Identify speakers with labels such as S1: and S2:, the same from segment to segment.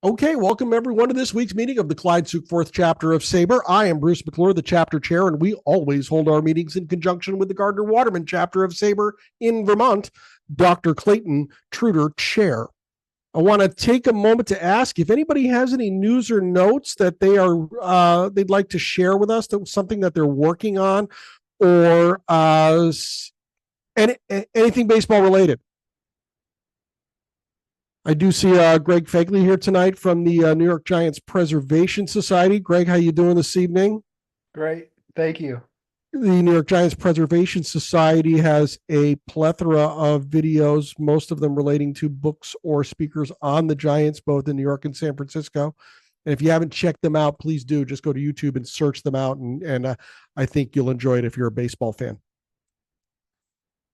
S1: Okay, welcome everyone to this week's meeting of the Clyde Sukeforth chapter of SABR. I am Bruce McClure, the chapter chair, and we always hold our meetings in conjunction with the Gardner Waterman chapter of SABR in Vermont, Dr. Clayton Truder, chair. I want to take a moment to ask if anybody has any news or notes that they'd like to share with us, that something that they're working on, or anything baseball related. I do see Greg Fagley here tonight from the New York Giants Preservation Society. Greg, how you doing this evening?
S2: Great. Thank you.
S1: The New York Giants Preservation Society has a plethora of videos, most of them relating to books or speakers on the Giants, both in New York and San Francisco. And if you haven't checked them out, please do. Just go to YouTube and search them out. And I think you'll enjoy it if you're a baseball fan.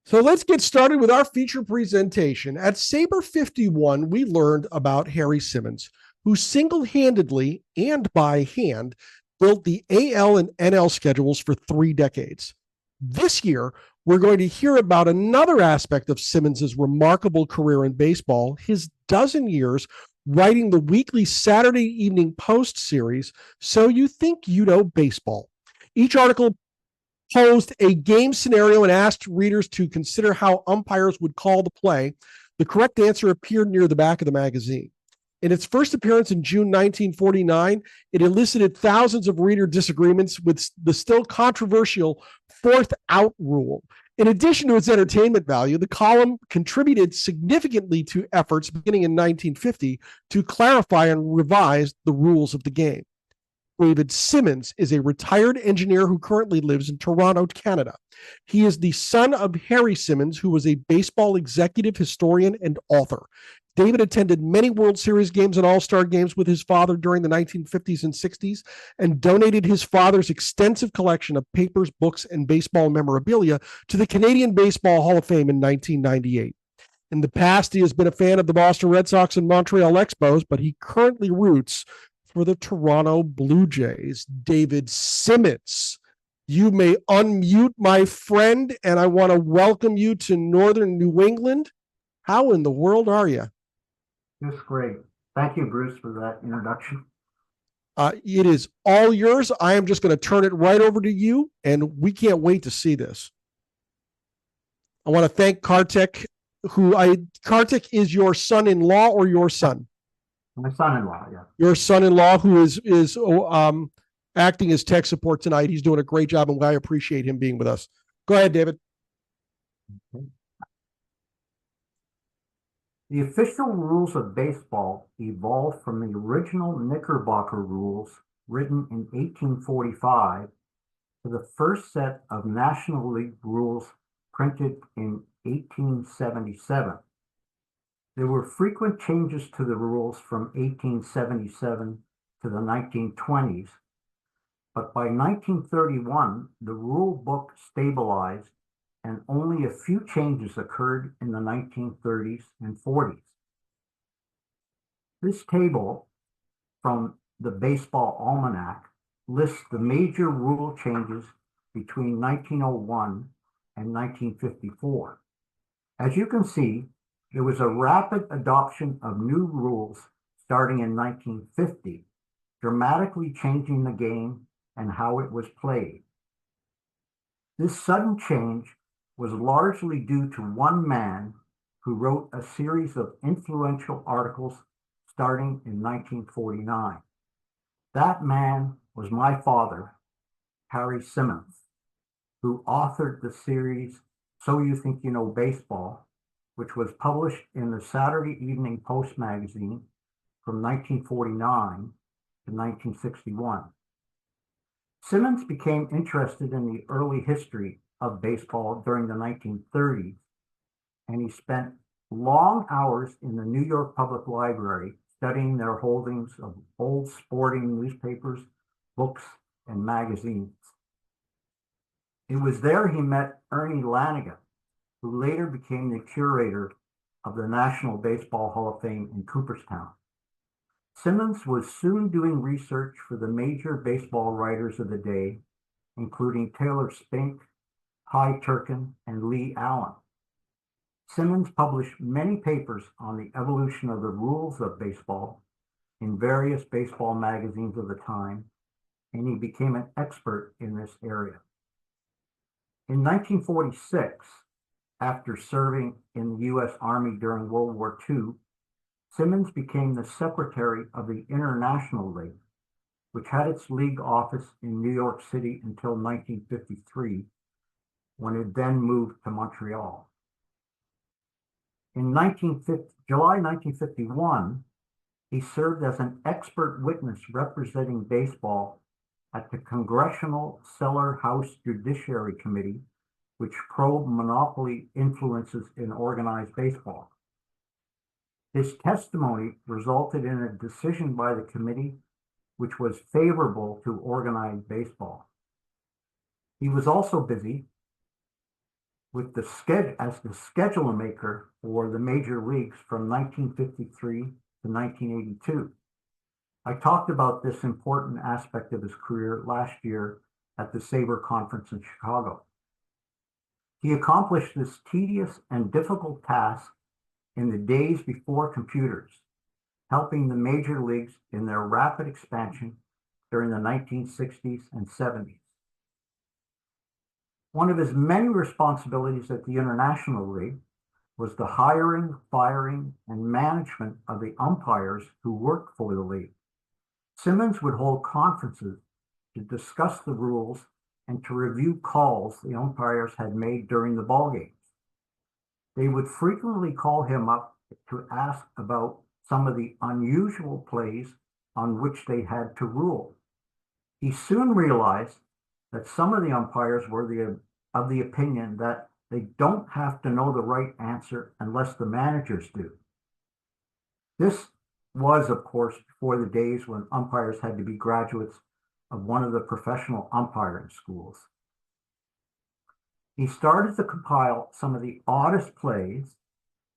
S1: So let's get started with our feature presentation. At SABR 51, we learned about Harry Simmons, who single-handedly and by hand built the AL and NL schedules for 3 decades. This year, we're going to hear about another aspect of Simmons's remarkable career in baseball, his dozen years writing the weekly Saturday Evening Post series, So You Think You Know Baseball. Each article posed a game scenario and asked readers to consider how umpires would call the play. The correct answer appeared near the back of the magazine. In its first appearance in June 1949, it elicited thousands of reader disagreements with the still controversial fourth out rule. In addition to its entertainment value, the column contributed significantly to efforts beginning in 1950 to clarify and revise the rules of the game. David Simmons is a retired engineer who currently lives in Toronto, Canada. He is the son of Harry Simmons, who was a baseball executive, historian, and author. David attended many World Series games and All-Star games with his father during the 1950s and 60s and donated his father's extensive collection of papers, books, and baseball memorabilia to the Canadian Baseball Hall of Fame in 1998. In the past, he has been a fan of the Boston Red Sox and Montreal Expos, but he currently roots for the Toronto Blue Jays. David Simmons, you may unmute, my friend, and I want to welcome you to Northern New England. How in the world are you?
S3: That's great. Thank you, Bruce, for that introduction.
S1: It is all yours. I am just going to turn it right over to you, and we can't wait to see this. I want to thank Kartik, Kartik is your son-in-law or your son?
S3: My son-in-law, yeah.
S1: Your son-in-law, who is acting as tech support tonight. He's doing a great job, and I appreciate him being with us. Go ahead, David.
S3: Okay. The official rules of baseball evolved from the original Knickerbocker rules written in 1845 to the first set of National League rules printed in 1877. There were frequent changes to the rules from 1877 to the 1920s, but by 1931, the rule book stabilized and only a few changes occurred in the 1930s and 40s. This table from the Baseball Almanac lists the major rule changes between 1901 and 1954. As you can see, there was a rapid adoption of new rules starting in 1950, dramatically changing the game and how it was played. This sudden change was largely due to one man who wrote a series of influential articles starting in 1949. That man was my father, Harry Simmons, who authored the series So You Think You Know Baseball, which was published in the Saturday Evening Post magazine from 1949 to 1961. Simmons became interested in the early history of baseball during the 1930s, and he spent long hours in the New York Public Library studying their holdings of old sporting newspapers, books, and magazines. It was there he met Ernie Lanigan, who later became the curator of the National Baseball Hall of Fame in Cooperstown. Simmons was soon doing research for the major baseball writers of the day, including Taylor Spink, Hy Turkin, and Lee Allen. Simmons published many papers on the evolution of the rules of baseball, in various baseball magazines of the time, and he became an expert in this area. In 1946, after serving in the U.S. Army during World War II, Simmons became the secretary of the International League, which had its league office in New York City until 1953, when it then moved to Montreal. In July 1951, he served as an expert witness representing baseball at the Congressional Cellar House Judiciary Committee, which probed monopoly influences in organized baseball. His testimony resulted in a decision by the committee which was favorable to organized baseball. He was also busy with as the schedule maker for the major leagues from 1953 to 1982. I talked about this important aspect of his career last year at the SABR conference in Chicago. He accomplished this tedious and difficult task in the days before computers, helping the major leagues in their rapid expansion during the 1960s and 70s. One of his many responsibilities at the International League was the hiring, firing, and management of the umpires who worked for the league. Simmons would hold conferences to discuss the rules and to review calls the umpires had made during the ball games. They would frequently call him up to ask about some of the unusual plays on which they had to rule. He soon realized that some of the umpires were of the opinion that they don't have to know the right answer unless the managers do. This was, of course, before the days when umpires had to be graduates of one of the professional umpiring schools. He started to compile some of the oddest plays,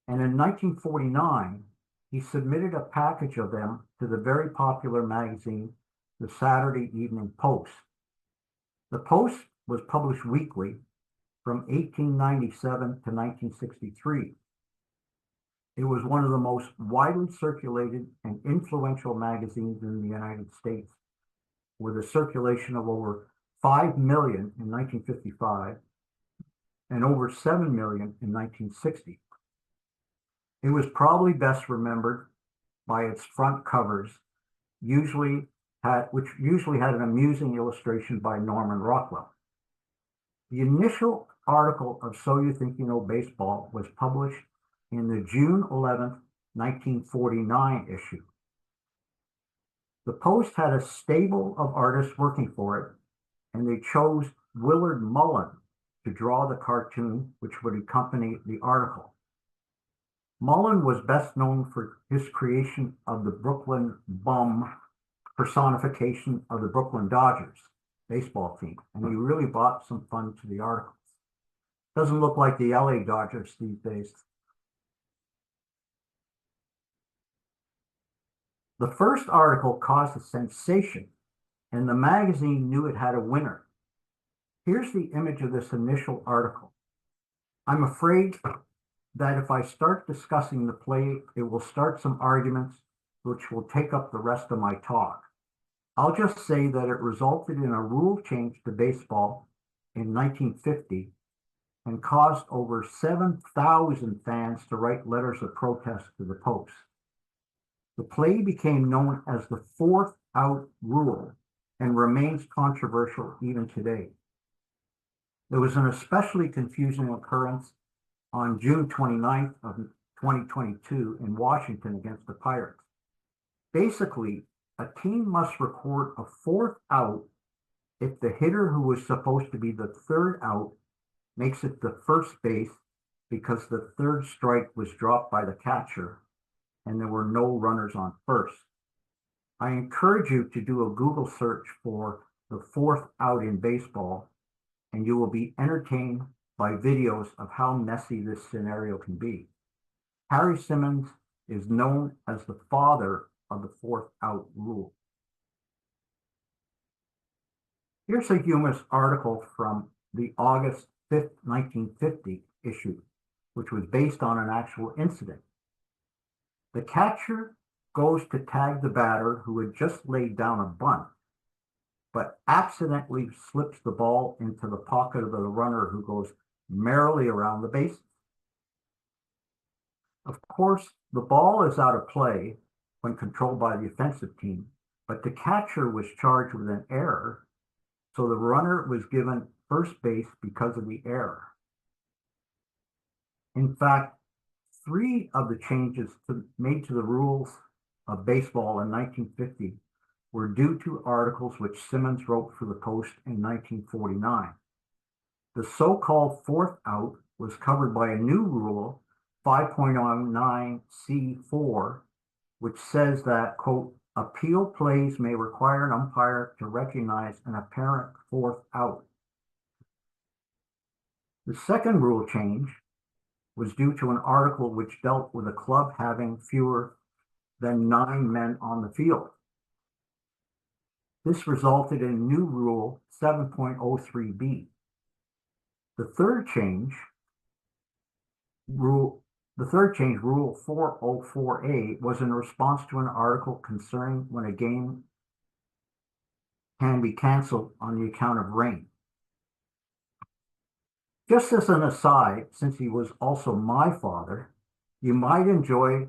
S3: and in 1949, he submitted a package of them to the very popular magazine, the Saturday Evening Post. The Post was published weekly from 1897 to 1963. It was one of the most widely circulated and influential magazines in the United States, with a circulation of over 5 million in 1955 and over 7 million in 1960. It was probably best remembered by its front covers, which usually had an amusing illustration by Norman Rockwell. The initial article of So You Think You Know Baseball was published in the June 11th, 1949 issue. The Post had a stable of artists working for it, and they chose Willard Mullen to draw the cartoon which would accompany the article. Mullen was best known for his creation of the Brooklyn Bum personification of the Brooklyn Dodgers baseball team, and he really brought some fun to the articles. Doesn't look like the LA Dodgers these days. The first article caused a sensation, and the magazine knew it had a winner. Here's the image of this initial article. I'm afraid that if I start discussing the play, it will start some arguments which will take up the rest of my talk. I'll just say that it resulted in a rule change to baseball in 1950 and caused over 7,000 fans to write letters of protest to the Post. The play became known as the fourth out rule and remains controversial even today. There was an especially confusing occurrence on June 29th of 2022 in Washington against the Pirates. Basically, a team must record a fourth out if the hitter who was supposed to be the third out makes it the first base because the third strike was dropped by the catcher and there were no runners on first. I encourage you to do a Google search for the fourth out in baseball, and you will be entertained by videos of how messy this scenario can be. Harry Simmons is known as the father of the fourth out rule. Here's a humorous article from the August 5th, 1950 issue, which was based on an actual incident. The catcher goes to tag the batter who had just laid down a bunt, but accidentally slips the ball into the pocket of the runner who goes merrily around the bases. Of course, the ball is out of play when controlled by the offensive team, but the catcher was charged with an error, so the runner was given first base because of the error. In fact, 3 of the changes made to the rules of baseball in 1950 were due to articles which Simmons wrote for the Post in 1949. The so-called fourth out was covered by a new rule, 5.09C4, which says that, quote, appeal plays may require an umpire to recognize an apparent fourth out. The second rule change was due to an article which dealt with a club having fewer than 9 men on the field. This resulted in new rule 7.03b. The third change, rule 404A, was in response to an article concerning when a game can be canceled on the account of rain. Just as an aside, since he was also my father, you might enjoy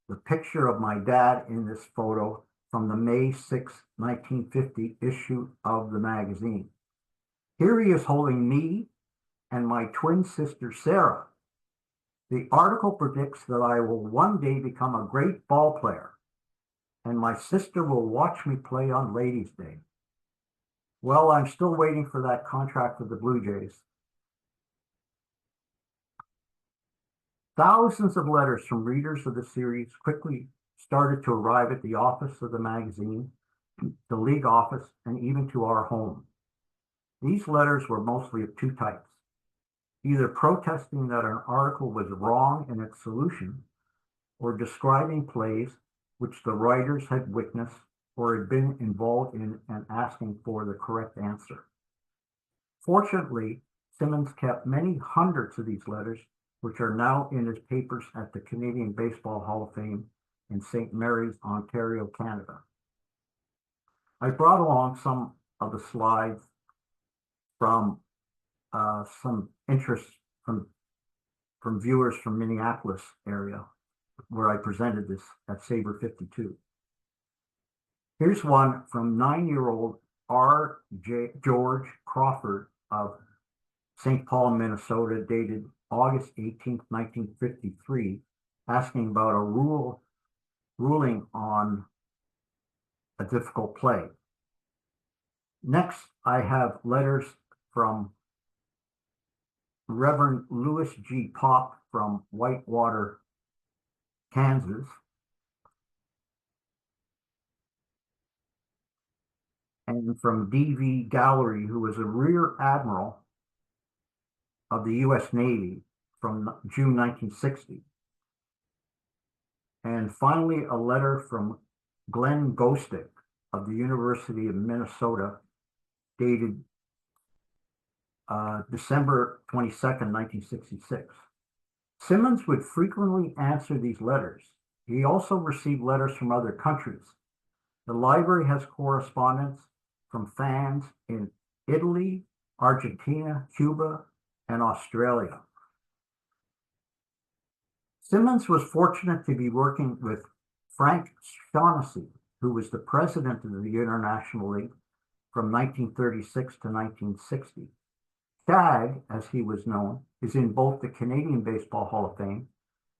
S3: the picture of my dad in this photo from the May 6, 1950 issue of the magazine. Here he is holding me and my twin sister, Sarah. The article predicts that I will one day become a great ball player, and my sister will watch me play on Ladies' Day. Well, I'm still waiting for that contract with the Blue Jays. Thousands of letters from readers of the series quickly started to arrive at the office of the magazine, the league office, and even to our home. These letters were mostly of 2 types, either protesting that an article was wrong in its solution, or describing plays which the writers had witnessed or had been involved in and asking for the correct answer. Fortunately, Simmons kept many hundreds of these letters, which are now in his papers at the Canadian Baseball Hall of Fame in St. Mary's, Ontario, Canada. I brought along some of the slides from some interest from viewers from Minneapolis area, where I presented this at SABR 52. Here's one from 9-year-old George Crawford of St. Paul, Minnesota, dated August 18, 1953, asking about a ruling on a difficult play. Next, I have letters from Reverend Louis G. Pop from Whitewater, Kansas, and from D.V. Gallery, who was a Rear Admiral of the U.S. Navy from June 1960. And finally, a letter from Glenn Gostick of the University of Minnesota, dated December 22nd, 1966. Simmons would frequently answer these letters. He also received letters from other countries. The library has correspondence from fans in Italy, Argentina, Cuba, and Australia. Simmons was fortunate to be working with Frank Shaughnessy, who was the president of the International League from 1936 to 1960. Shag, as he was known, is in both the Canadian Baseball Hall of Fame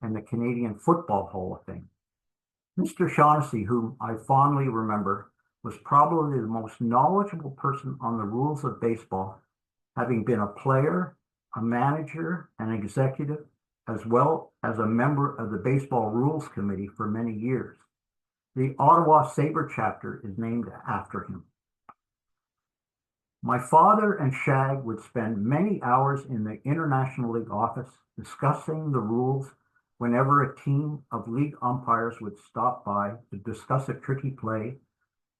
S3: and the Canadian Football Hall of Fame. Mr. Shaughnessy, whom I fondly remember, was probably the most knowledgeable person on the rules of baseball, having been a player, a manager, an executive, as well as a member of the Baseball Rules Committee for many years. The Ottawa SABR chapter is named after him. My father and Shag would spend many hours in the International League office discussing the rules whenever a team of league umpires would stop by to discuss a tricky play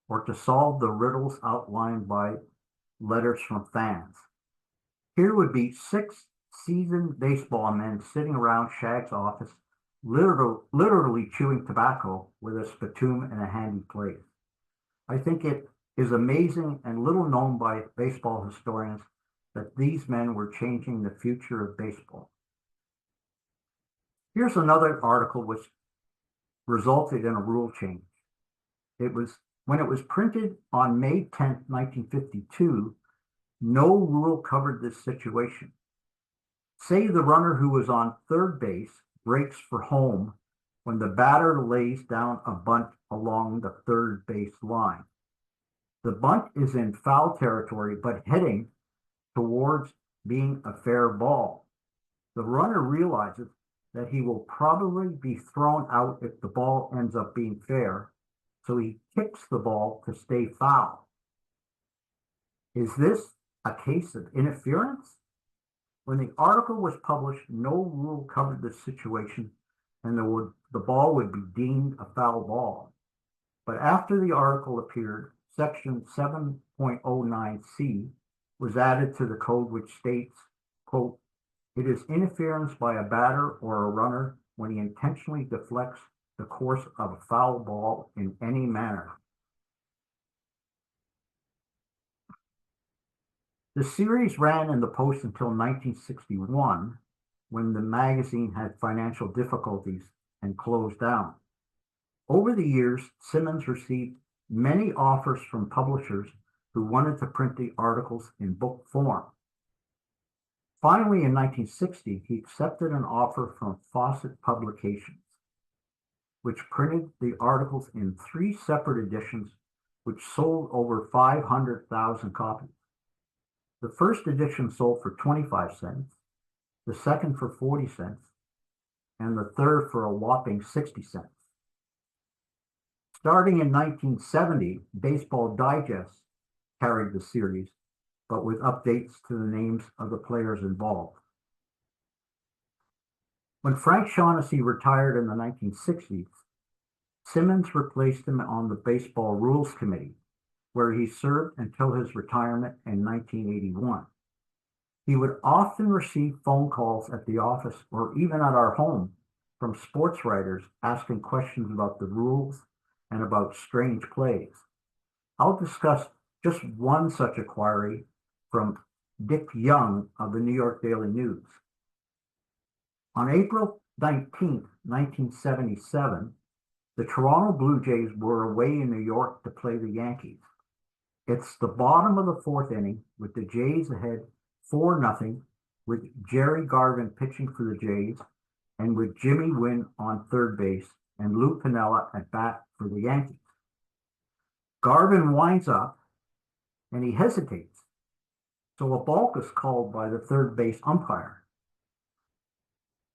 S3: or to solve the riddles outlined by letters from fans. Here would be 6 seasoned baseball men sitting around Shag's office literally chewing tobacco with a spittoon and a handy plate. I think it is amazing and little known by baseball historians that these men were changing the future of baseball. Here's another article which resulted in a rule change. When it was printed on May 10th, 1952, no rule covered this situation. Say the runner who was on third base breaks for home when the batter lays down a bunt along the third base line. The bunt is in foul territory, but heading towards being a fair ball. The runner realizes that he will probably be thrown out if the ball ends up being fair, so he kicks the ball to stay foul. Is this a case of interference? When the article was published, no rule covered this situation, and the ball would be deemed a foul ball. But after the article appeared, Section 7.09C was added to the code, which states, quote, "It is interference by a batter or a runner when he intentionally deflects the course of a foul ball in any manner." The series ran in the Post until 1961, when the magazine had financial difficulties and closed down. Over the years, Simmons received many offers from publishers who wanted to print the articles in book form. Finally, in 1960, he accepted an offer from Fawcett Publications, which printed the articles in 3 separate editions, which sold over 500,000 copies. The first edition sold for 25 cents, the second for 40 cents, and the third for a whopping 60 cents. Starting in 1970, Baseball Digest carried the series, but with updates to the names of the players involved. When Frank Shaughnessy retired in the 1960s, Simmons replaced him on the Baseball Rules Committee, where he served until his retirement in 1981. He would often receive phone calls at the office or even at our home from sports writers asking questions about the rules and about strange plays. I'll discuss just one such inquiry from Dick Young of the New York Daily News. On April 19, 1977, the Toronto Blue Jays were away in New York to play the Yankees. It's the bottom of the 4th inning with the Jays ahead 4-0, with Jerry Garvin pitching for the Jays and with Jimmy Wynn on third base and Lou Piniella at bat for the Yankees. Garvin winds up and he hesitates, so a balk is called by the third base umpire.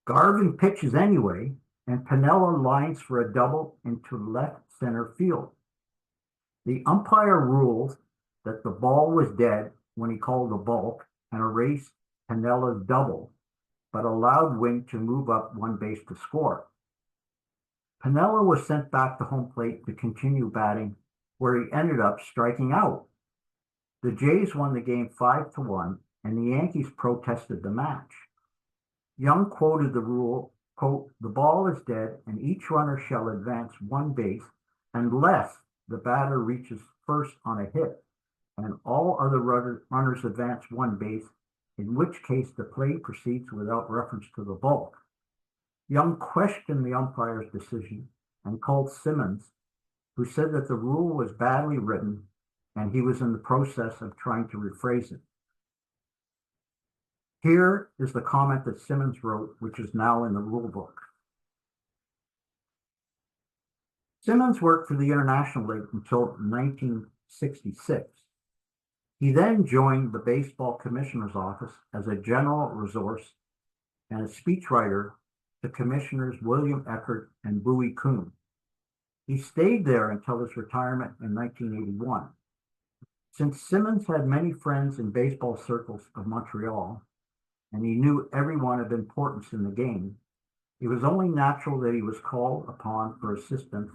S3: Garvin pitches anyway, and Piniella lines for a double into left center field. The umpire ruled that the ball was dead when he called a balk and erased Piniella's double, but allowed Wynn to move up 1 base to score. Piniella was sent back to home plate to continue batting, where he ended up striking out. The Jays won the game 5-1, and the Yankees protested the match. Young quoted the rule, quote, "The ball is dead, and each runner shall advance 1 base unless the batter reaches first on a hit, and all other runners advance 1 base, in which case the play proceeds without reference to the balk." Young questioned the umpire's decision and called Simmons, who said that the rule was badly written and he was in the process of trying to rephrase it. Here is the comment that Simmons wrote, which is now in the rule book. Simmons worked for the International League until 1966. He then joined the Baseball Commissioner's Office as a general resource and a speechwriter to Commissioners William Eckert and Bowie Kuhn. He stayed there until his retirement in 1981. Since Simmons had many friends in baseball circles of Montreal, and he knew everyone of importance in the game, it was only natural that he was called upon for assistance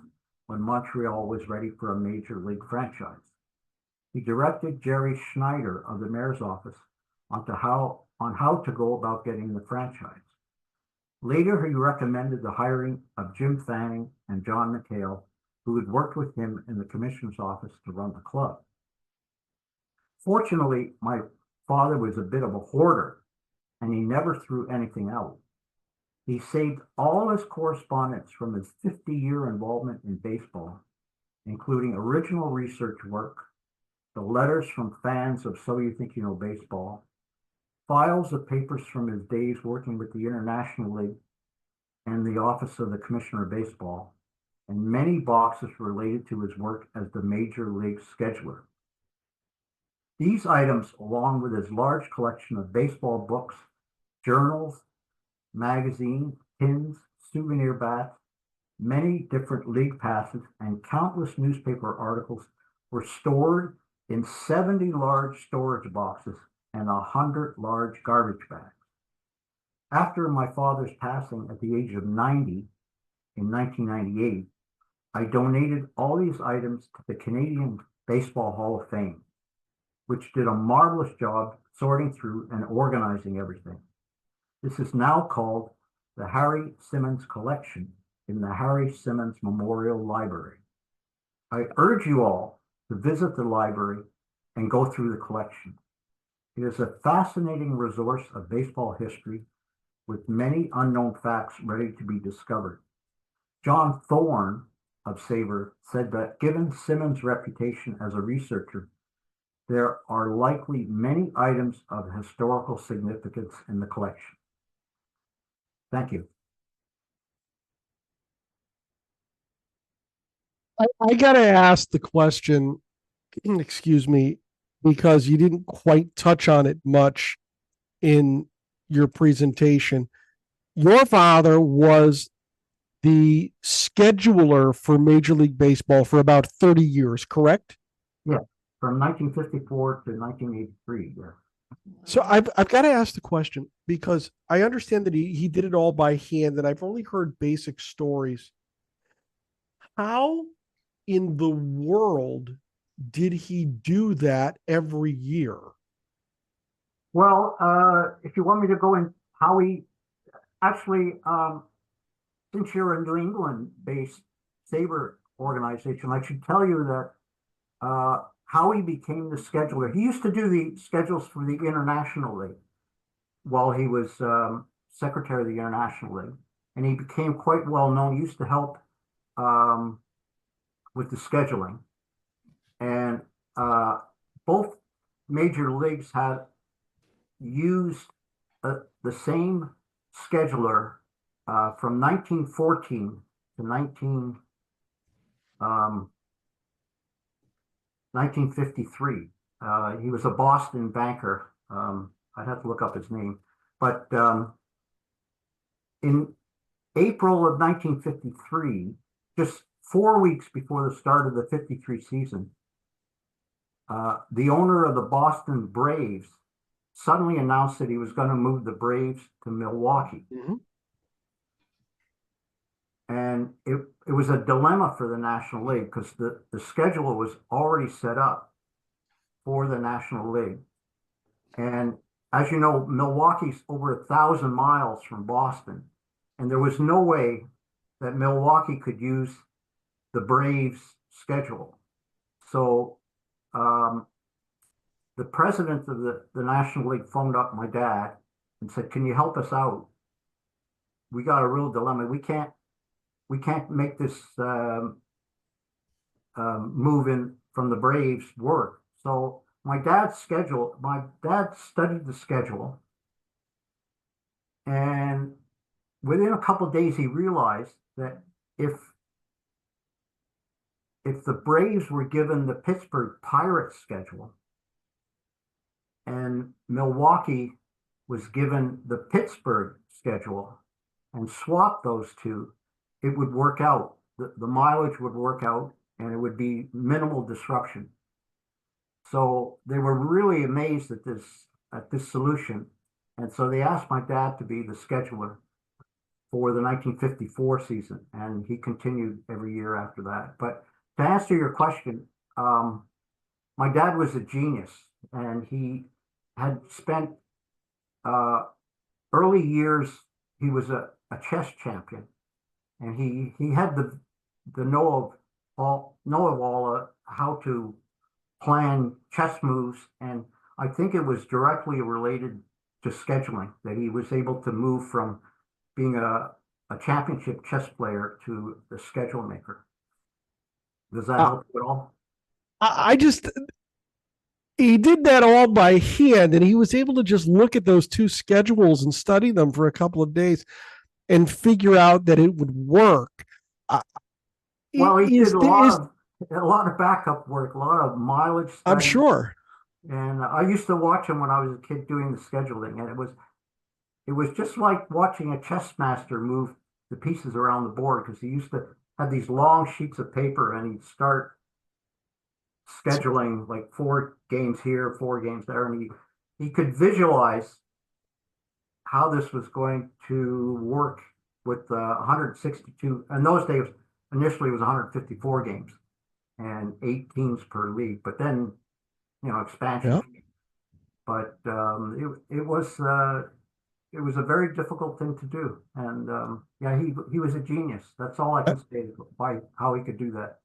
S3: when Montreal was ready for a major league franchise. He directed Jerry Schneider of the mayor's office on how to go about getting the franchise. Later, he recommended the hiring of Jim Fanning and John McHale, who had worked with him in the commissioner's office to run the club. Fortunately, my father was a bit of a hoarder, and he never threw anything out. He saved all his correspondence from his 50-year involvement in baseball, including original research work, the letters from fans of So You Think You Know Baseball, files of papers from his days working with the International League and the Office of the Commissioner of Baseball, and many boxes related to his work as the Major League scheduler. These items, along with his large collection of baseball books, journals, magazines, pins, souvenir bats, many different league passes, and countless newspaper articles, were stored in 70 large storage boxes and 100 large garbage bags. After my father's passing at the age of 90 in 1998, I donated all these items to the Canadian Baseball Hall of Fame, which did a marvelous job sorting through and organizing everything. This is now called the Harry Simmons Collection in the Harry Simmons Memorial Library. I urge you all to visit the library and go through the collection. It is a fascinating resource of baseball history with many unknown facts ready to be discovered. John Thorne of SABR said that given Simmons' reputation as a researcher, there are likely many items of historical significance in the collection. Thank you.
S1: I got to ask the question, excuse me, because you didn't quite touch on it much in your presentation. Your father was the scheduler for Major League Baseball for about 30 years, correct?
S3: Yeah, from 1954 to 1983. Yeah.
S1: So I've got to ask the question because I understand that he did it all by hand, and I've only heard basic stories. How in the world did he do that every year?
S3: Well, if you want me to go in how he actually, since you're a New England-based SABR organization, I should tell you that how he became the scheduler. He used to do the schedules for the International League while he was secretary of the International League, and he became quite well known. He used to help with the scheduling, and both major leagues had used the same scheduler from 1914 to 1953. He was a Boston banker. I'd have to look up his name. But in April of 1953, just 4 weeks before the start of the 53 season, the owner of the Boston Braves suddenly announced that he was going to move the Braves to Milwaukee.
S1: Mm-hmm.
S3: And it was a dilemma for the National League because the schedule was already set up for the National League. And as you know, Milwaukee's over 1,000 miles from Boston. And there was no way that Milwaukee could use the Braves schedule. So the president of the National League phoned up my dad and said, "Can you help us out? We got a real dilemma. We can't make this move in from the Braves work." So my dad studied the schedule, and within a couple of days he realized that if the Braves were given the Pittsburgh Pirates schedule and Milwaukee was given the Pittsburgh schedule and swapped those two, it would work out. The mileage would work out and it would be minimal disruption. So they were really amazed at this solution. And so they asked my dad to be the scheduler for the 1954 season. And he continued every year after that. But to answer your question, my dad was a genius, and he had spent early years. He was a chess champion, and he had the know-of-all how to plan chess moves, and I think it was directly related to scheduling that he was able to move from being a championship chess player to the schedule maker. Does that help you at all?
S1: I just, he did that all by hand, and he was able to just look at those two schedules and study them for a couple of days and figure out that it would work.
S3: Well, he
S1: Is
S3: did a lot of backup work, a lot of mileage
S1: I'm
S3: study.
S1: sure.
S3: And I used to watch him when I was a kid doing the scheduling, and it was just like watching a chess master move the pieces around the board, because he used to have these long sheets of paper and he'd start scheduling like 4 games here, 4 games there, and he could visualize how this was going to work with 162. In those days, initially it was 154 games and 8 teams per league, but then expansion.
S1: Yeah.
S3: But it was a very difficult thing to do, and yeah, he was a genius. That's all I can say by how he could do that.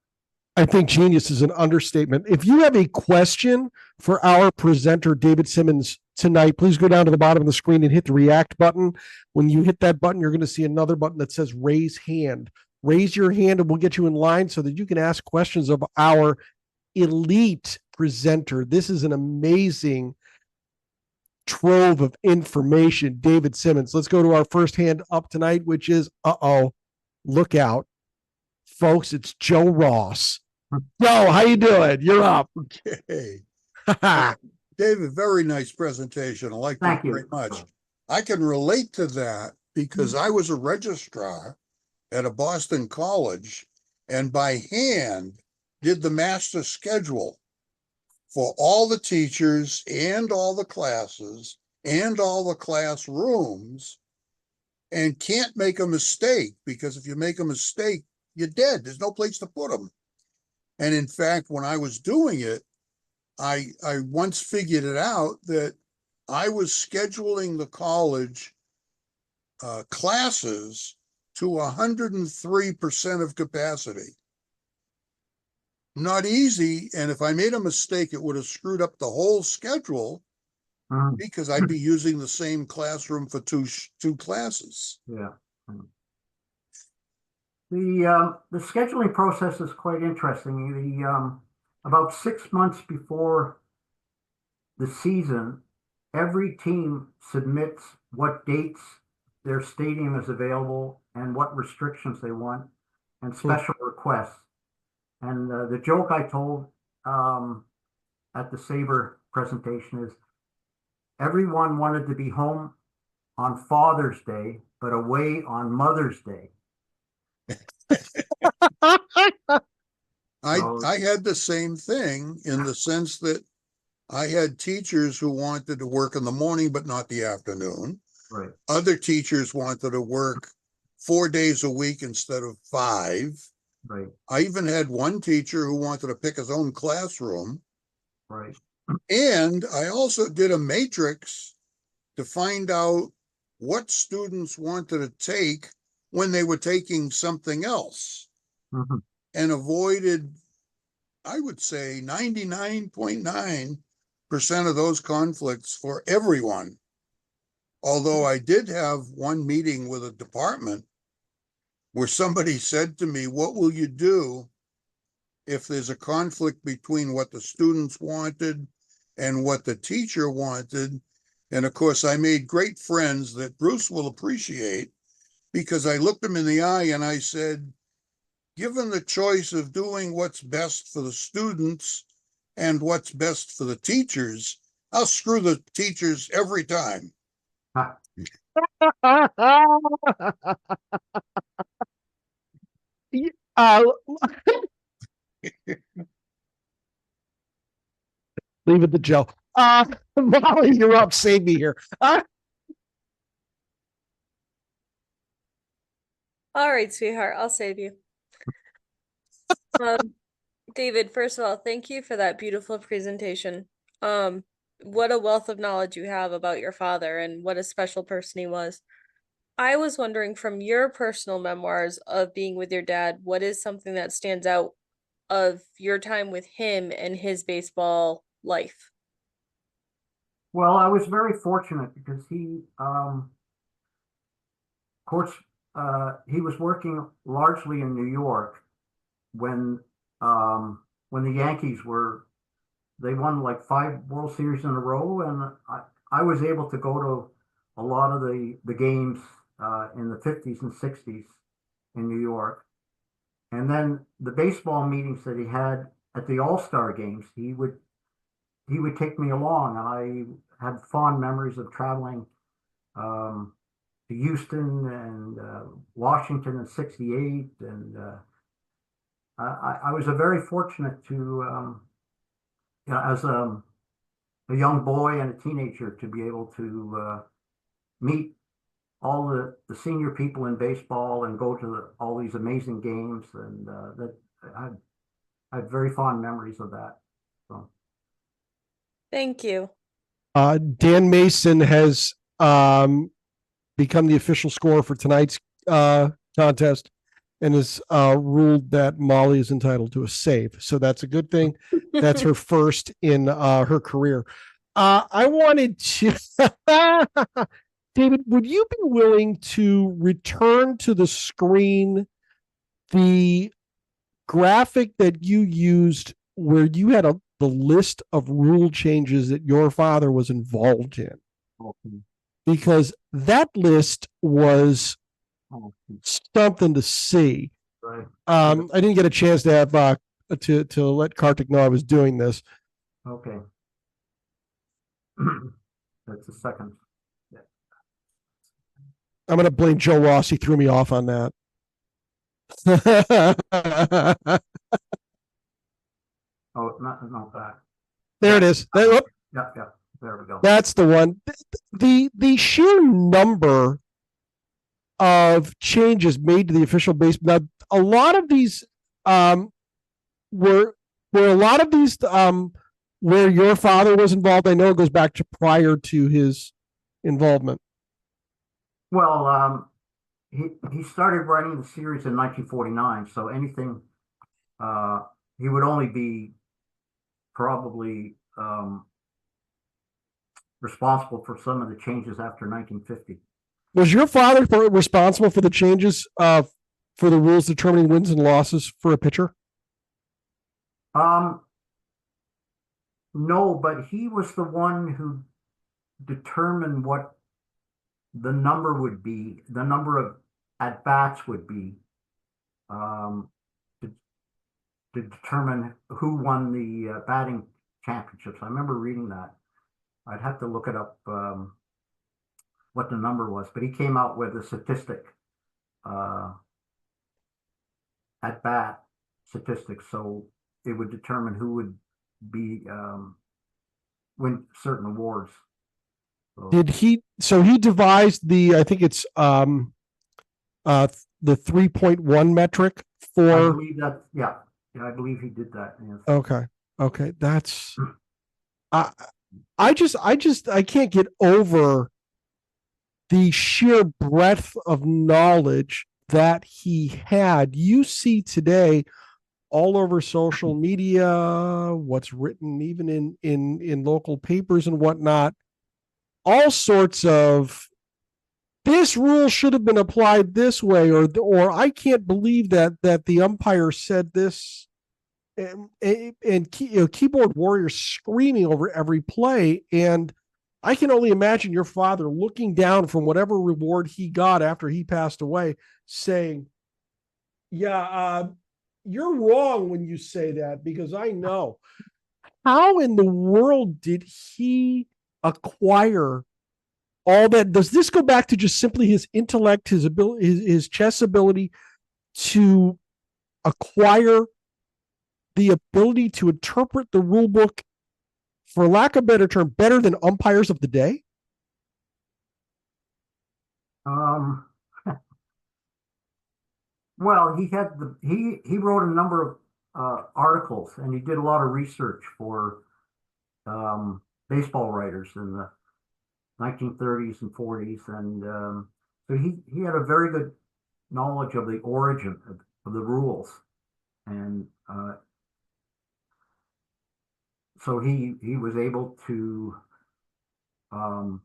S1: I think genius is an understatement. If you have a question for our presenter, David Simmons, tonight, please go down to the bottom of the screen and hit the react button. When you hit that button, you're going to see another button that says raise hand. Raise your hand and we'll get you in line so that you can ask questions of our elite presenter. This is an amazing trove of information, David Simmons. Let's go to our first hand up tonight, which is, look out. Folks, it's Joe Ross. Joe, how you doing? You're up.
S4: Okay. David, very nice presentation. I like that very much. I can relate to that because I was a registrar at a Boston college and by hand did the master schedule for all the teachers and all the classes and all the classrooms, and can't make a mistake, because if you make a mistake, you're dead. There's no place to put them. And in fact, when I was doing it, I once figured it out that I was scheduling the college classes to 103% of capacity. Not easy. And if I made a mistake, it would have screwed up the whole schedule because I'd be using the same classroom for two classes.
S3: Yeah. The scheduling process is quite interesting. About 6 months before the season, every team submits what dates their stadium is available and what restrictions they want and special requests. And the joke I told at the SABR presentation is everyone wanted to be home on Father's Day, but away on Mother's Day.
S4: I had the same thing in the sense that I had teachers who wanted to work in the morning, but not the afternoon.
S3: Right.
S4: Other teachers wanted to work 4 days a week instead of 5.
S3: Right.
S4: I even had one teacher who wanted to pick his own classroom.
S3: Right.
S4: And I also did a matrix to find out what students wanted to take when they were taking something else, and avoided, I would say, 99.9% of those conflicts for everyone. Although I did have one meeting with a department where somebody said to me, what will you do if there's a conflict between what the students wanted and what the teacher wanted? And of course, I made great friends that Bruce will appreciate, because I looked him in the eye and I said, given the choice of doing what's best for the students and what's best for the teachers, I'll screw the teachers every time.
S1: Leave it to Joe. Molly, you're up. Save me here.
S5: All right, sweetheart, I'll save you. David, first of all, thank you for that beautiful presentation. What a wealth of knowledge you have about your father and what a special person he was. I was wondering from your personal memoirs of being with your dad, what is something that stands out of your time with him and his baseball life?
S3: Well, I was very fortunate because of course, he was working largely in New York when when the Yankees they won like 5 World Series in a row, and I was able to go to a lot of the games in the 50s and 60s in New York. And then the baseball meetings that he had at the All-Star games, he would take me along, and I had fond memories of traveling to Houston and Washington in '68, and I was a very fortunate to, you know, as a young boy and a teenager, to be able to meet all the senior people in baseball and go to all these amazing games, and that I had very fond memories of that. So.
S5: Thank you.
S1: Dan Mason has become the official scorer for tonight's contest and has ruled that Molly is entitled to a save. So that's a good thing. That's her first in her career. I wanted to, David, would you be willing to return to the screen the graphic that you used where you had the list of rule changes that your father was involved in?
S3: Okay.
S1: Because that list was
S3: Okay.
S1: something to see.
S3: Right.
S1: I didn't get a chance to have to let Kartik know I was doing this.
S3: Okay. That's a second. Yeah.
S1: I'm going to blame Joe Ross. He threw me off on that.
S3: Oh, not that.
S1: There it is. There, whoop,
S3: Yeah, yeah. There we go.
S1: that's the one. The sheer number of changes made to the official base. Now, a lot of these were a lot of these where your father was involved. I know it goes back to prior to his involvement.
S3: Well, he started writing the series in 1949, so anything he would only be probably responsible for some of the changes after 1950.
S1: Was your father responsible for the changes for the rules determining wins and losses for a pitcher?
S3: No, but he was the one who determined what the number would be, the number of at bats would be, to determine who won the batting championships. I remember reading that. I'd have to look it up what the number was, but he came out with a statistic, at bat statistics, so it would determine who would be win certain awards. So,
S1: Did he? So he devised the. I think it's the 3.1 metric
S3: I
S1: for.
S3: believe that. Yeah, I believe he did that. Yes.
S1: Okay, that's. I can't get over the sheer breadth of knowledge that he had. You see today all over social media, what's written even in local papers and whatnot, all sorts of this rule should have been applied this way, or I can't believe that the umpire said this, and keyboard warriors screaming over every play. And I can only imagine your father looking down from whatever reward he got after he passed away, saying, yeah, you're wrong when you say that, because I know. How in the world did he acquire all that? Does this go back to just simply his intellect, his ability, his chess ability to acquire the ability to interpret the rule book, for lack of a better term, better than umpires of the day?
S3: Well, he wrote a number of articles, and he did a lot of research for baseball writers in the 1930s and 40s, and So he had a very good knowledge of the origin of the rules. And so he was able to, and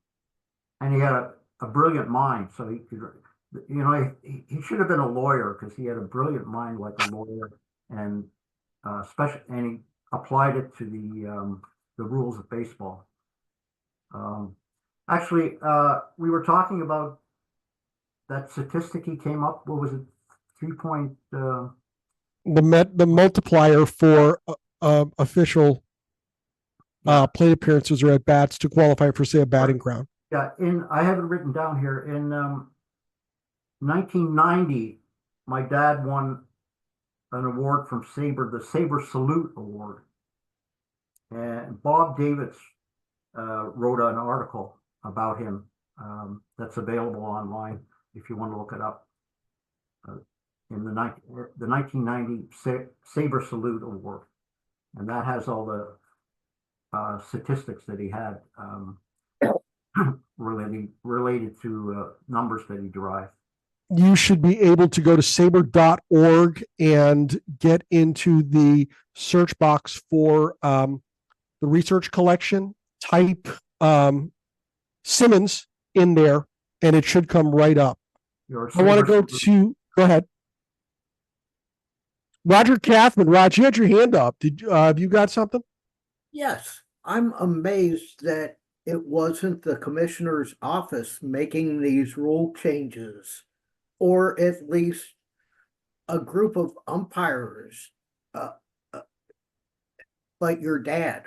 S3: he had a brilliant mind. So he could, you know, he should have been a lawyer because he had a brilliant mind like a lawyer, and and he applied it to the rules of baseball. Actually, we were talking about that statistic he came up. What was it? 3 point.
S1: The multiplier for official plate appearances or at bats to qualify for, say, a batting crown.
S3: Yeah, I have it written down here. In 1990, my dad won an award from SABR, the SABR Salute Award. And Bob Davis wrote an article about him that's available online if you want to look it up. In the 1990 SABR Salute Award. And that has all the statistics that he had related to numbers that he derived.
S1: You should be able to go to saber.org and get into the search box for the research collection, type Simmons in there, and it should come right up. I want to go ahead. Roger Kathman. Roger, you had your hand up. Have you got something?
S6: Yes, I'm amazed that it wasn't the commissioner's office making these rule changes, or at least a group of umpires like your dad.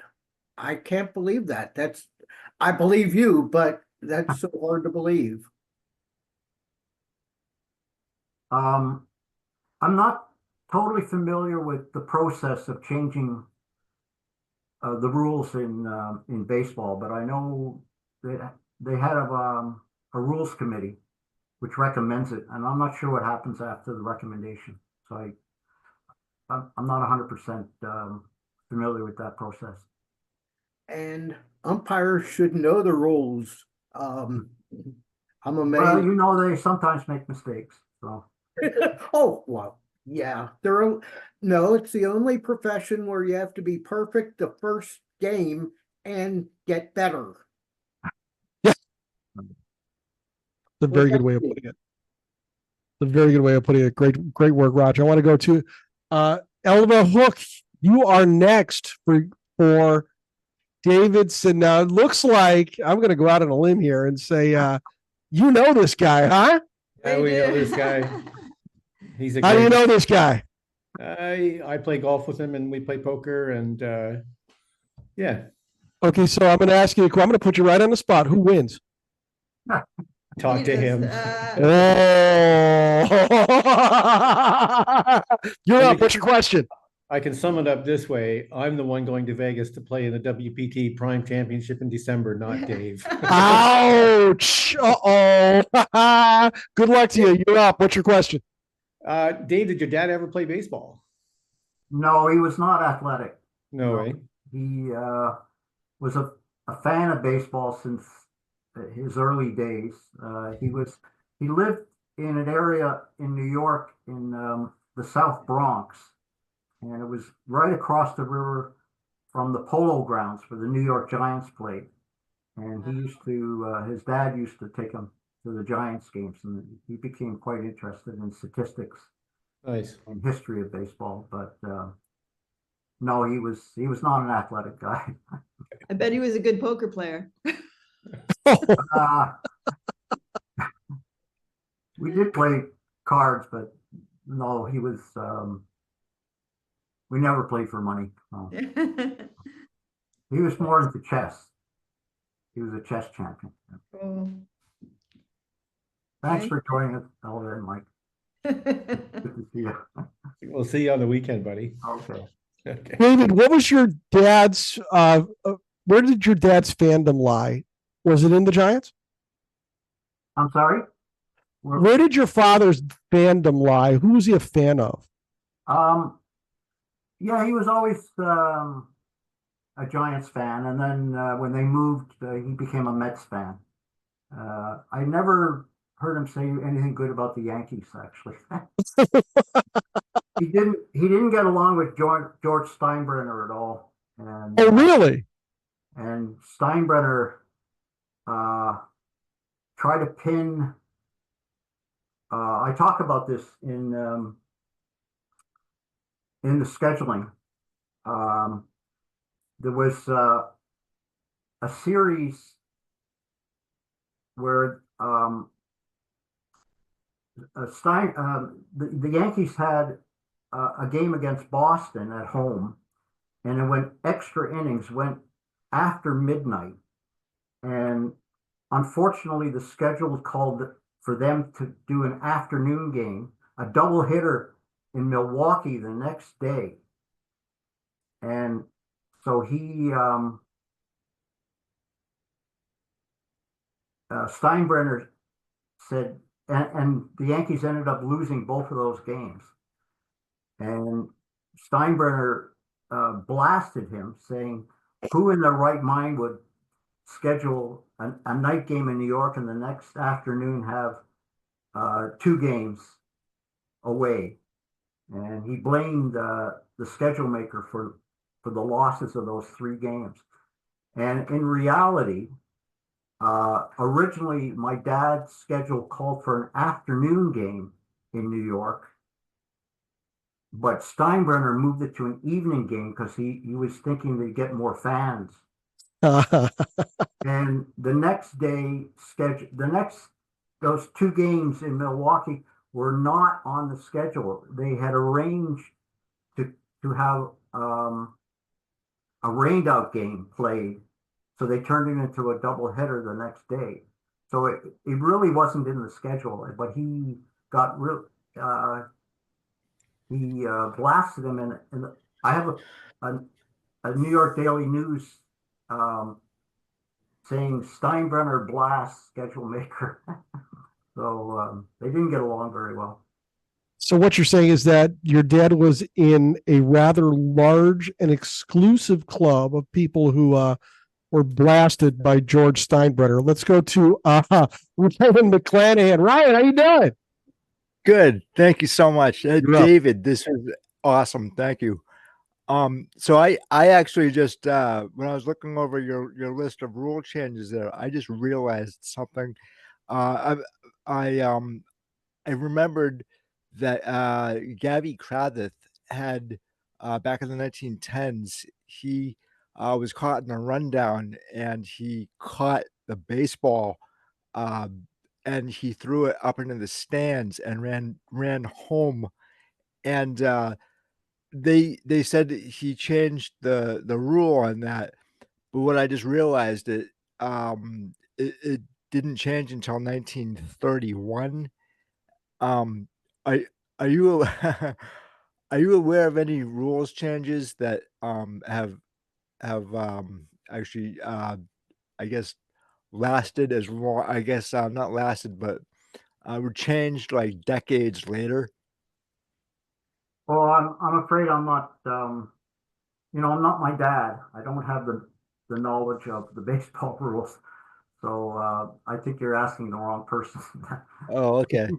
S6: I can't believe that. I believe you, but that's so hard to believe.
S3: I'm not totally familiar with the process of changing the rules in baseball, but I know that they have a rules committee which recommends it, and I'm not sure what happens after the recommendation. So I'm not 100% familiar with that process.
S6: And umpires should know the rules. I'm amazed.
S3: Well, you know, they sometimes make mistakes. So.
S6: Oh, well, yeah. It's the only profession where you have to be perfect the first game and get better.
S1: Yeah. It's a very good way of putting it. A very good way of putting it. Great work, Roger. I want to go to Elva Hook. You are next for Davidson. Now, it looks like I'm going to go out on a limb here and say, you know this guy, huh?
S7: Yeah, we know this guy. He's a
S1: How do you know this guy?
S7: I play golf with him and we play poker and yeah.
S1: Okay, so I'm going to ask you. I'm going to put you right on the spot. Who wins?
S7: Talk to him.
S1: You're up. What's your question?
S7: I can sum it up this way. I'm the one going to Vegas to play in the WPT Prime Championship in December, not Dave.
S1: Ouch. Uh-oh. Good luck to you. You're up. What's your question?
S7: Dave, did your dad ever play baseball?
S3: No, he was not athletic.
S7: No way.
S3: He was a fan of baseball since his early days. He lived in an area in New York in the South Bronx, and it was right across the river from the Polo Grounds where the New York Giants played. And he used to, his dad used to take him to the Giants games, and he became quite interested in statistics,
S7: Nice,
S3: and history of baseball. But no, he was not an athletic guy.
S8: I bet he was a good poker player.
S3: We did play cards, but no, he was. We never played for money. No. He was more into chess. He was a chess champion.
S8: Oh.
S3: Thanks
S8: Okay.
S3: for joining us, Elva and Mike. Good to see you.
S7: we'll see you on the weekend, buddy.
S3: Okay.
S7: Okay.
S1: David, what was your dad's, where did your dad's fandom lie? Was it in the Giants?
S3: I'm sorry.
S1: Where did your father's fandom lie? Who was he a fan of?
S3: Yeah, he was always a Giants fan, and then when they moved, he became a Mets fan. I heard him say anything good about the Yankees, actually. He didn't get along with George Steinbrenner at all. And
S1: Oh, really?
S3: and Steinbrenner tried to pin. I talk about this in the scheduling. There was a series where the Yankees had a game against Boston at home, and it went extra innings, went after midnight, and unfortunately the schedule called for them to do an afternoon game, a double hitter in Milwaukee the next day, and so Steinbrenner said, and the Yankees ended up losing both of those games. And Steinbrenner blasted him, saying, "Who in their right mind would schedule a night game in New York and the next afternoon have two games away?" And he blamed the schedule maker for the losses of those three games. And in reality, originally my dad's schedule called for an afternoon game in New York, but Steinbrenner moved it to an evening game because he was thinking they'd get more fans. And the next day those two games in Milwaukee were not on the schedule. They had arranged to have a rained out game played, so they turned it into a double header the next day. So it really wasn't in the schedule, but he got he blasted him, and I have a New York Daily News saying Steinbrenner blasts schedule maker. So they didn't get along very well.
S1: So what you're saying is that your dad was in a rather large and exclusive club of people who were blasted by George Steinbrenner. Let's go to Ryan McClanahan. Ryan, how you doing?
S9: Good. Thank you so much. David, this was awesome. Thank you. So I actually just when I was looking over your list of rule changes there, I just realized something. I remembered that Gabby Cratheth had back in the 1910s, he was caught in a rundown and he caught the baseball and he threw it up into the stands and ran home. And they said that he changed the rule on that, but what I just realized it didn't change until 1931. Are are you are you aware of any rules changes that have actually I guess lasted as long? I guess not lasted, but were changed like decades later.
S3: Well, I'm afraid I'm not. I'm not my dad. I don't have the knowledge of the baseball rules. So I think you're asking the wrong person.
S9: Oh, okay.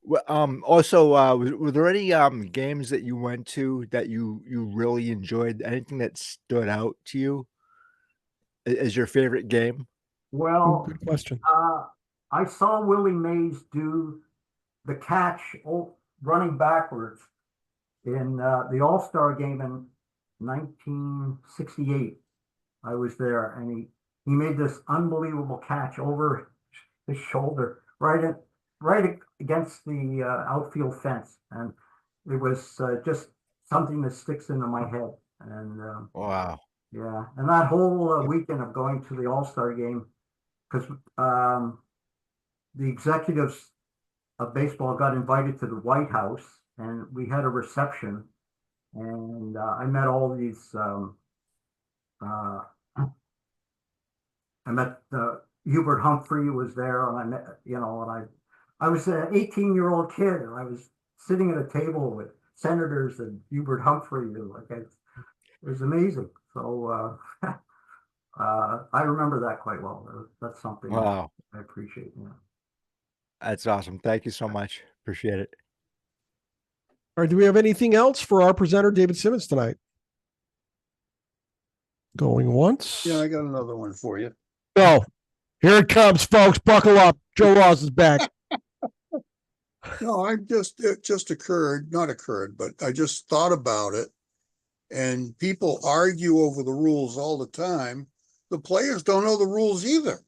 S9: Well, also, were there any games that you went to that you really enjoyed? Anything that stood out to you as your favorite game?
S3: Well,
S1: Good question.
S3: I saw Willie Mays do the catch running backwards in the All-Star game in 1968. I was there, and he made this unbelievable catch over his shoulder, right against the outfield fence, and it was just something that sticks into my head. And
S9: Wow.
S3: yeah, and that whole weekend of going to the All-Star game, because the executives of baseball got invited to the White House, and we had a reception, and I met all these. I met Hubert Humphrey was there, and I met, and I was an 18-year-old kid, and I was sitting at a table with senators and Hubert Humphrey, and it was amazing. So I remember that quite well. That's something
S9: Wow.
S3: I appreciate. Yeah.
S9: That's awesome. Thank you so much. Appreciate it.
S1: All right. Do we have anything else for our presenter, David Simmons, tonight? Going once.
S4: Yeah, I got another one for you.
S1: Go. Here it comes, folks. Buckle up. Joe Ross is back.
S4: No, it just occurred, not occurred, but I just thought about it. And people argue over the rules all the time. The players don't know the rules either.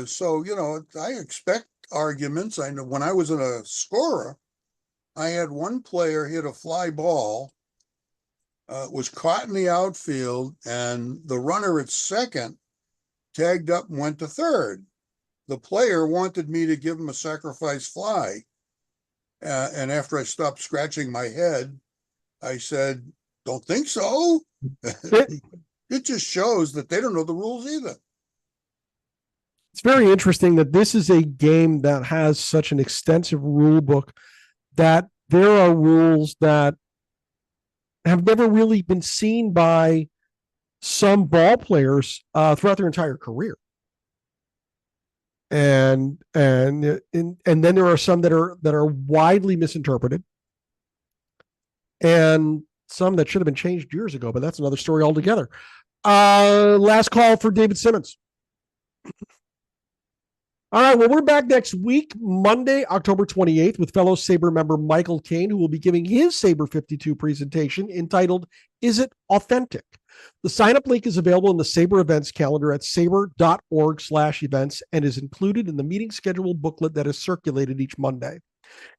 S4: So, I expect arguments. I know when I was a scorer, I had one player hit a fly ball, was caught in the outfield, and the runner at second tagged up and went to third. The player wanted me to give him a sacrifice fly. And after I stopped scratching my head, I said, don't think so. It just shows that they don't know the rules either.
S1: It's very interesting that this is a game that has such an extensive rule book that there are rules that have never really been seen by some ball players throughout their entire career. And then there are some that are widely misinterpreted, and some that should have been changed years ago, but that's another story altogether. Last call for David Simmons. All right, well, we're back next week, Monday, October 28th, with fellow SABR member Michael Kane, who will be giving his SABR 52 presentation entitled, Is It Authentic? The sign-up link is available in the SABR events calendar at sabr.org/events and is included in the meeting schedule booklet that is circulated each Monday.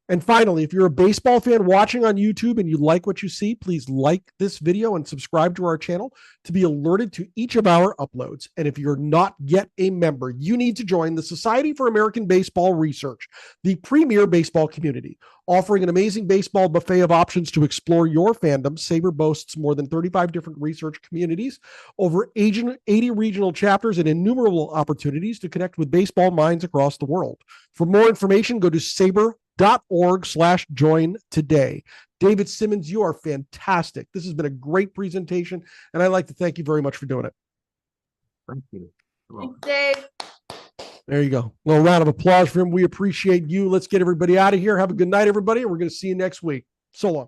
S1: And finally, if you're a baseball fan watching on YouTube and you like what you see, please like this video and subscribe to our channel to be alerted to each of our uploads. And if you're not yet a member, you need to join the Society for American Baseball Research, the premier baseball community. Offering an amazing baseball buffet of options to explore your fandom, SABR boasts more than 35 different research communities, over 80 regional chapters, and innumerable opportunities to connect with baseball minds across the world. For more information, go to sabr.org/join today. David Simmons, you are fantastic. This has been a great presentation, and I'd like to thank you very much for doing it.
S3: Thank you.
S5: Thanks, Dave.
S1: There you go. A little round of applause for him. We appreciate you. Let's get everybody out of here. Have a good night, everybody, and we're going to see you next week. So long.